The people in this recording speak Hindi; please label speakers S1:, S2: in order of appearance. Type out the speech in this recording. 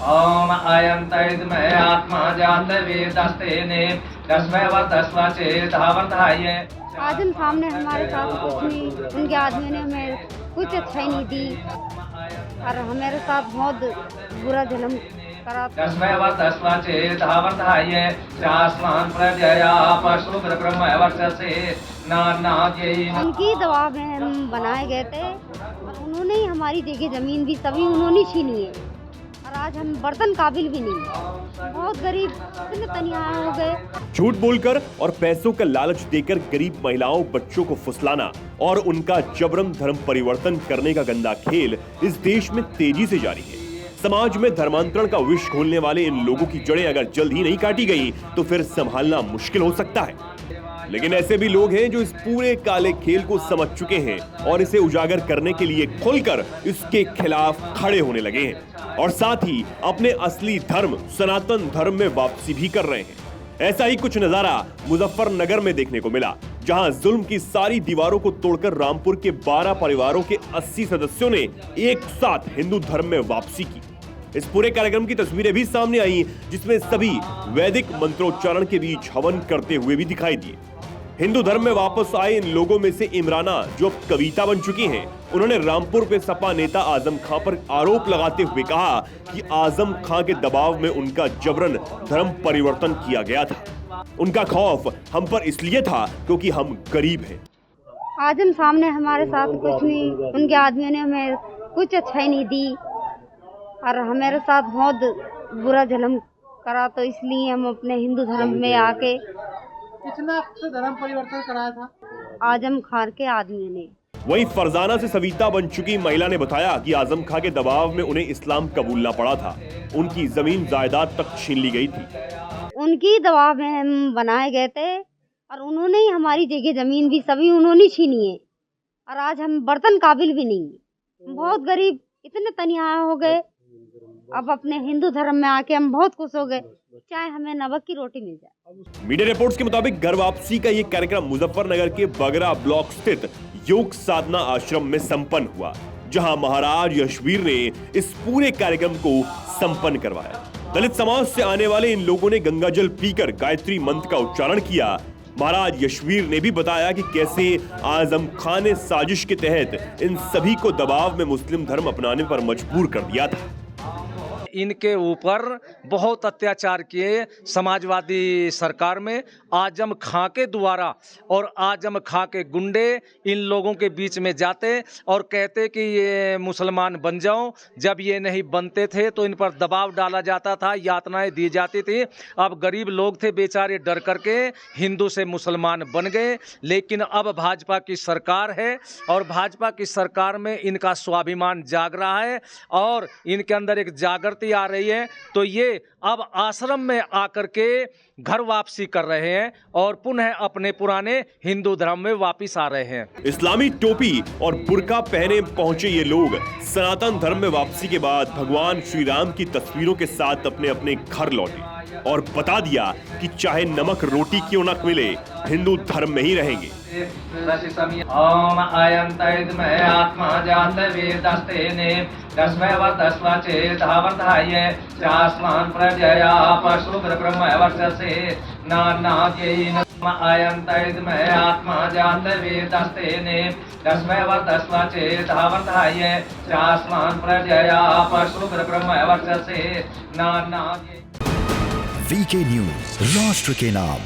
S1: ओम अयं तैद्मय आत्मा जात वेदस्तेने तस्मै चेत वर्धाये।
S2: आज हम सामने हमारे साथ कुछ नहीं, उनके आदमी ने हमें कुछ अच्छा ही नहीं दी और हमारे साथ बहुत बुरा जुल्म करा।
S1: तस्मै चेत वर्धाये चास्मान प्रजया पशु ब्रह्म वर्चसे नान्नाद्यै।
S2: उनकी दबाव में हम बनाए गए थे और उन्होंने ही हमारी जगह जमीन भी सभी उन्होंने छीनी है और आज हम बर्तन काबिल भी नहीं, बहुत गरीब इतने तनिया हो गए।
S3: झूठ बोलकर और पैसों का लालच देकर गरीब महिलाओं बच्चों को फुसलाना और उनका जबरन धर्म परिवर्तन करने का गंदा खेल इस देश में तेजी से जारी है। समाज में धर्मांतरण का विष घोलने वाले इन लोगों की जड़ें अगर जल्द ही नहीं काटी गई तो फिर संभालना मुश्किल हो सकता है। लेकिन ऐसे भी लोग हैं जो इस पूरे काले खेल को समझ चुके हैं और इसे उजागर करने के लिए खुलकर इसके खिलाफ खड़े होने लगे हैं और साथ ही अपने असली धर्म सनातन धर्म में वापसी भी कर रहे हैं। ऐसा ही कुछ नजारा मुजफ्फरनगर में देखने को मिला, जहां जुल्म की सारी दीवारों को तोड़कर रामपुर के 12 परिवारों के 80 सदस्यों ने एक साथ हिंदू धर्म में वापसी की। इस पूरे कार्यक्रम की तस्वीरें भी सामने आई, जिसमें सभी वैदिक मंत्रोच्चारण के बीच हवन करते हुए भी दिखाई दिए। हिंदू धर्म में वापस आए इन लोगों में से इमराना, जो कविता बन चुकी हैं, उन्होंने रामपुर पे सपा नेता आजम खां पर आरोप लगाते हुए कहा कि आजम खां के दबाव में उनका जबरन धर्म परिवर्तन किया गया था। उनका खौफ हम पर इसलिए था क्योंकि हम गरीब हैं।
S2: आज हम सामने हमारे साथ कुछ नहीं, उनके आदमियों ने हमें कुछ अच्छा ही नहीं दी और हमारे साथ बहुत बुरा जुल्म करा, तो इसलिए हम अपने हिंदू धर्म में आके।
S4: कितना धर्म परिवर्तन कराया था
S2: आजम खान के आदमी ने।
S3: वहीं फरजाना से सविता बन चुकी महिला ने बताया कि आजम खां के दबाव में उन्हें इस्लाम कबूलना पड़ा था। उनकी जमीन जायदाद तक छीन ली गई थी।
S2: उनकी दबाव में हम बनाए गए थे और उन्होंने ही हमारी जगह जमीन भी सभी उन्होंने छीनी है और आज हम बर्तन काबिल भी नहीं, बहुत गरीब इतने तनिया हो गए। अब अपने हिंदू धर्म में आके हम बहुत खुश हो गए, चाहे हमें नमक की रोटी मिल जाए।
S3: मीडिया रिपोर्ट्स के मुताबिक घर वापसी का ये कार्यक्रम मुजफ्फरनगर के बगरा ब्लॉक स्थित योग साधना आश्रम में संपन्न हुआ, जहां महाराज यशवीर ने इस पूरे कार्यक्रम को संपन्न करवाया। दलित समाज से आने वाले इन लोगों ने गंगाजल पीकर गायत्री मंत्र का उच्चारण किया। महाराज यशवीर ने भी बताया कि कैसे आजम खान ने साजिश के तहत इन सभी को दबाव में मुस्लिम धर्म अपनाने पर मजबूर कर दिया था।
S5: इनके ऊपर बहुत अत्याचार किए समाजवादी सरकार में आजम खां के द्वारा, और आजम खां के गुंडे इन लोगों के बीच में जाते और कहते कि ये मुसलमान बन जाओ। जब ये नहीं बनते थे तो इन पर दबाव डाला जाता था, यातनाएं दी जाती थी। अब गरीब लोग थे बेचारे, डर करके हिंदू से मुसलमान बन गए। लेकिन अब भाजपा की सरकार है और भाजपा की सरकार में इनका स्वाभिमान जाग रहा है और इनके अंदर एक जागृति आ रही है। तो ये अब आश्रम में आकर के घर वापसी कर रहे हैं और पुनः अपने पुराने हिंदू धर्म में वापस आ रहे हैं।
S3: इस्लामी टोपी और बुर्का पहने पहुंचे ये लोग सनातन धर्म में वापसी के बाद भगवान श्री राम की तस्वीरों के साथ अपने अपने घर लौटे और बता दिया कि चाहे नमक रोटी क्यों न मिले, हिंदू धर्म में ही रहेंगे।
S1: ओम अयं तैद्मय आत्मा जात वेदस्तेने तस्मै चेत वर्धाये चास्मान प्रजया पशु ब्रह्म वर्चसे नान्नाद्यै। अयं तैद्मय आत्मा जात वेदस्तेने तस्मै चेत वर्धाये चास्मान प्रजया पशु ब्रह्म वर्चसे नान्नाद्यै।
S6: वीके न्यूज, राष्ट्र के नाम।